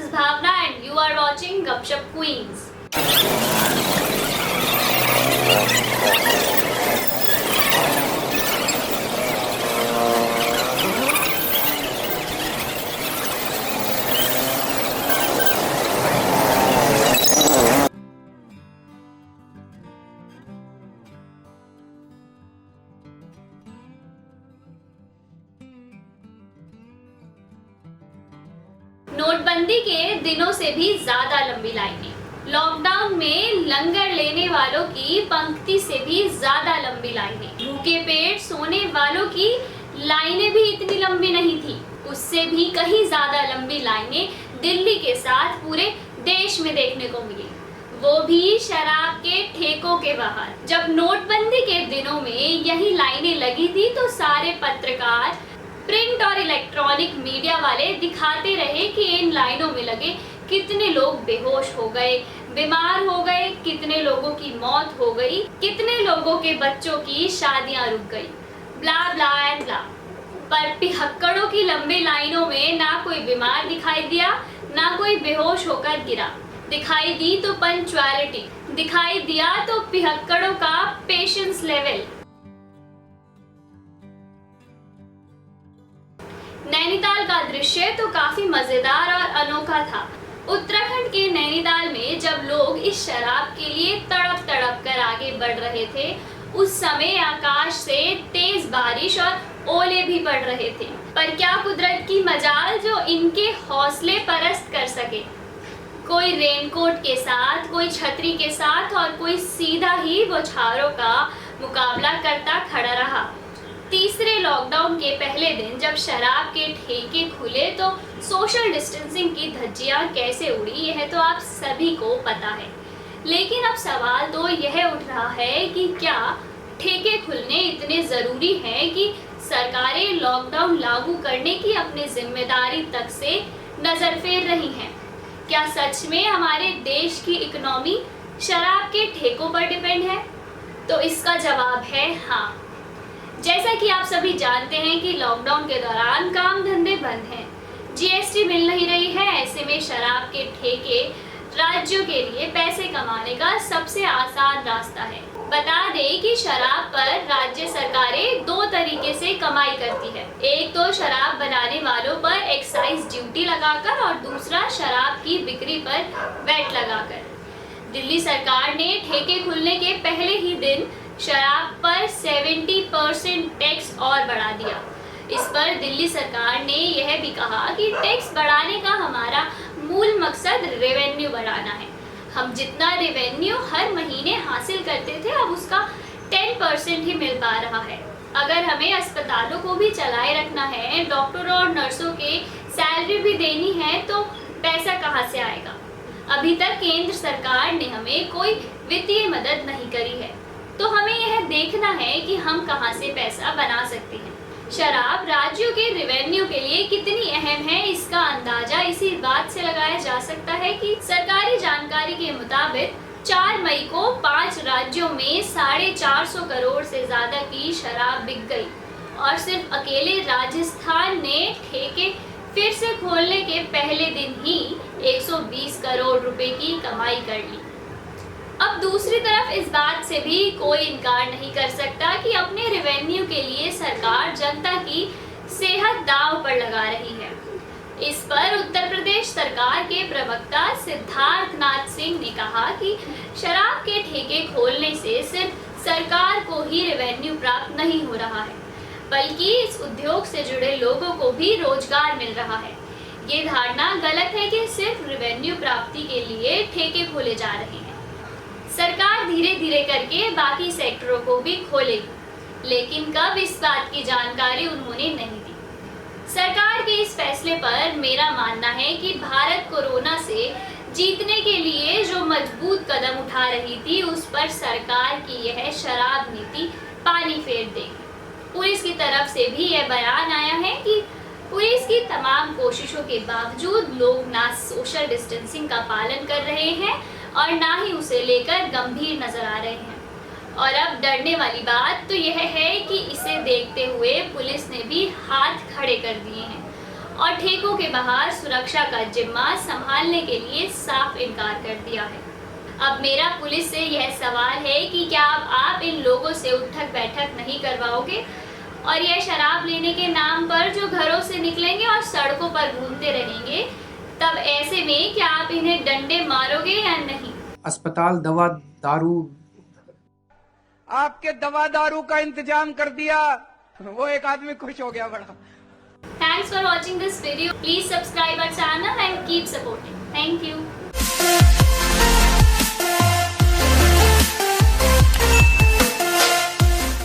is Bhavna and you are watching Gupshup Queens. नोटबंदी के दिनों से भी ज्यादा लंबी लाइनें, लॉकडाउन में लंगर लेने वालों की पंक्ति से भी ज्यादा लंबी लाइनें, भूखे पेट सोने वालों की लाइनें भी इतनी लंबी नहीं थी, उससे भी कहीं ज्यादा लंबी लाइनें दिल्ली के साथ पूरे देश में देखने को मिली, वो भी शराब के ठेकों के बाहर। जब नोटबंदी के दिनों में यही लाइनें लगी थी तो सारे पत्रकार, प्रिंट और इलेक्ट्रॉनिक मीडिया वाले दिखाते रहे कि इन लाइनों में लगे कितने लोग बेहोश हो गए, बीमार हो गए, कितने लोगों की मौत हो गई, कितने लोगों के बच्चों की शादियां रुक गई, ब्ला ब्ला एंड ब्ला। पर पिहक्कड़ों की लंबी लाइनों में ना कोई बीमार दिखाई दिया, ना कोई बेहोश होकर गिरा। दिखाई दी तो पंक्चुअलिटी, दिखाई दिया तो पिहक्कड़ों का पेशेंस लेवल। नैनीताल का दृश्य तो काफी मजेदार और अनोखा था। उत्तराखंड के नैनीताल में जब लोग इस शराब के लिए तड़प तड़प कर आगे बढ़ रहे थे, उस समय आकाश से तेज बारिश और ओले भी पड़ रहे थे। पर क्या कुदरत की मजाल जो इनके हौसले परस्त कर सके। कोई रेनकोट के साथ, कोई छतरी के साथ और कोई सीधा ही बौछारों का मुकाबला करता खड़ा रहा। तीसरे लॉकडाउन के पहले दिन जब शराब के ठेके खुले तो सोशल डिस्टेंसिंग की धज्जियां कैसे उड़ी, यह तो आप सभी को पता है। लेकिन अब सवाल तो यह उठ रहा है कि क्या ठेके खुलने इतने ज़रूरी हैं कि सरकारें लॉकडाउन लागू करने की अपनी जिम्मेदारी तक से नज़र फेर रही हैं। क्या सच में हमारे देश की इकोनॉमी शराब के ठेकों पर डिपेंड है? तो इसका जवाब है हाँ। जैसा कि आप सभी जानते हैं कि लॉकडाउन के दौरान काम धंधे बंद हैं, जीएसटी मिल नहीं रही है, ऐसे में शराब के ठेके राज्यों के लिए पैसे कमाने का सबसे आसान रास्ता है। बता दें कि शराब पर राज्य सरकारें दो तरीके से कमाई करती है, एक तो शराब बनाने वालों पर एक्साइज ड्यूटी लगाकर और दूसरा शराब की बिक्री पर वैट लगाकर। दिल्ली सरकार ने ठेके खुलने के पहले ही दिन शराब पर 70% टैक्स और बढ़ा दिया। इस पर दिल्ली सरकार ने यह भी कहा कि टैक्स बढ़ाने का हमारा मूल मकसद रेवेन्यू बढ़ाना है। हम जितना रेवेन्यू हर महीने हासिल करते थे अब उसका 10% ही मिल पा रहा है। अगर हमें अस्पतालों को भी चलाए रखना है, डॉक्टरों और नर्सों के सैलरी भी देनी है तो पैसा कहाँ से आएगा? अभी तक केंद्र सरकार ने हमें कोई वित्तीय मदद नहीं करी है, तो हमें यह देखना है कि हम कहां से पैसा बना सकते हैं। शराब राज्यों के रेवेन्यू के लिए कितनी अहम है, इसका अंदाजा इसी बात से लगाया जा सकता है कि सरकारी जानकारी के मुताबिक 4 मई को 5 राज्यों में 450 करोड़ से ज्यादा की शराब बिक गई और सिर्फ अकेले राजस्थान ने ठेके फिर से खोलने के पहले दिन ही 120 करोड़ रुपए की कमाई कर ली। अब दूसरी तरफ इस बात से भी कोई इनकार नहीं कर सकता कि अपने रेवेन्यू के लिए सरकार जनता की सेहत दांव पर लगा रही है। इस पर उत्तर प्रदेश सरकार के प्रवक्ता सिद्धार्थ नाथ सिंह ने कहा कि शराब के ठेके खोलने से सिर्फ सरकार को ही रेवेन्यू प्राप्त नहीं हो रहा है, बल्कि इस उद्योग से जुड़े लोगों को भी रोजगार मिल रहा है। ये धारणा गलत है कि सिर्फ रेवेन्यू प्राप्ति के लिए ठेके खोले जा रहे हैं। सरकार धीरे धीरे करके बाकी सेक्टरों को भी खोलेगी, लेकिन कब, इस बात की जानकारी उन्होंने नहीं दी। सरकार के इस फैसले पर मेरा मानना है कि भारत कोरोना से जीतने के लिए जो मजबूत कदम उठा रही थी उस पर सरकार की यह शराब नीति पानी फेर देगी। पुलिस की तरफ से भी यह बयान आया है कि पुलिस की तमाम कोशिशों के बावजूद लोग ना सोशल डिस्टेंसिंग का पालन कर रहे हैं और ना ही उसे लेकर गंभीर नजर आ रहे हैं। और अब डरने वाली बात तो यह है कि इसे देखते हुए पुलिस ने भी हाथ खड़े कर दिए हैं और ठेकों के बाहर सुरक्षा का जिम्मा संभालने के लिए साफ इनकार कर दिया है। अब मेरा पुलिस से यह सवाल है कि क्या अब आप इन लोगों से उठक बैठक नहीं करवाओगे और यह शराब लेने के नाम पर जो घरों से निकलेंगे और सड़कों पर घूमते रहेंगे, तब ऐसे में क्या आप इन्हें डंडे मारोगे या नहीं? अस्पताल दवा दारू आपके दवा दारू का इंतजाम कर दिया, वो एक आदमी खुश हो गया बड़ा। Thanks for watching this video. Please subscribe our channel and keep supporting. Thank you.